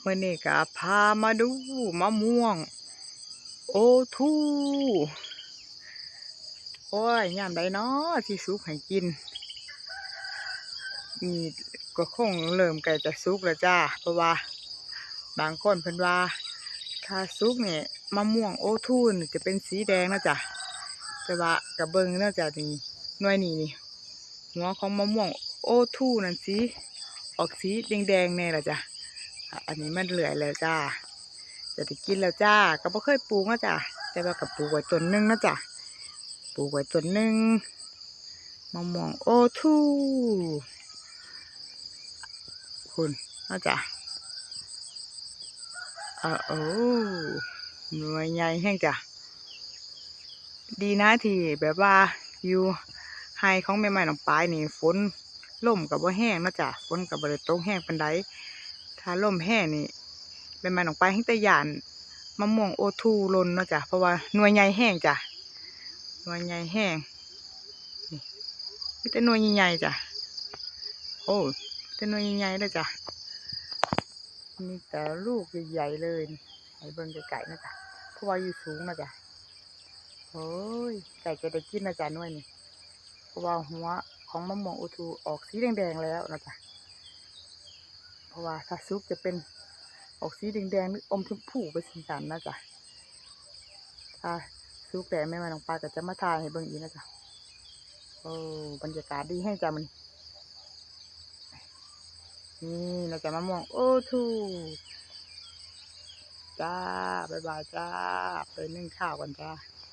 มื่อนี้ก็พามาดูมะม่วงโอทูโอ้ยยามใดเนาะที่สุกให้กินนี่ก็คงเริ่มใกล้จะสุกแล้วจ้าเพราะว่าบางคนเพิ่นว่าถ้าสุกเนี่ยมะม่วงโอทูนี่จะเป็นสีแดงนะจ้ะแต่ว่ากระเบิงนะจ้ะนี่หน่วยนี่หัวของมะม่วงโอทูนั่นสีออกสีแดงๆแน่ละจ้ะอันนี้มันเหลือยแล้วจ้าจะได้กินแล้วจ้าก็บ่เคยปลูกนะจ้ะแต่ว่าก็ปลูกไว้ต้นนึงนะจ้ะปลูกไว้ต้นนึงมะม่วงโอทูคุณนะจ้ะโอ้หน่วยใหญ่แห้งจ้ะดีนะที่แบบว่าอยู่ไฮของแม่ไม้น้องปลายนี่ฝนล่มกับว่าแห้งนะจ้ะฝนกับบ่ได้ตกแห้งปานใดถ้าล่มแห้งนี่แม่ไม้น้องปลายแห้งแต่ย่านมะม่วงโอทูหล่นนะจ้ะเพราะว่าหน่วยใหญ่แห้งจ้ะหน่วยใหญ่แห้งนี่มีแต่หน่วยใหญ่ๆจ้ะโอ้แต่หน่วยใหญ่ๆเลยจ้ะมีแต่ลูกใหญ่ๆเลยให้เบิ่งไกลๆนะจ๊ะเพราะว่าอยู่สูงนะจ๊ะโอ้ยไก่จะได้กินนะจ๊ะหน่วยนี่เพราะว่าหัวของมะม่วงโอทูออกสีแดงๆแล้วนะจ๊ะเพราะว่าถ้าซุปจะเป็นออกสีแดงๆหรืออมชมพูไปสีสันนะจ๊ะถ้าซุปแต่ไม่มาลงปลาก็จะมาทายให้เบิ่งอีกนะจ๊ะโอ้บรรยากาศดีให้จ้ะมันนี่นะจ๊ะมะม่วงโอทูจ้าบ๊ายบายจ้าไปนึ่งข้าวกันจ้า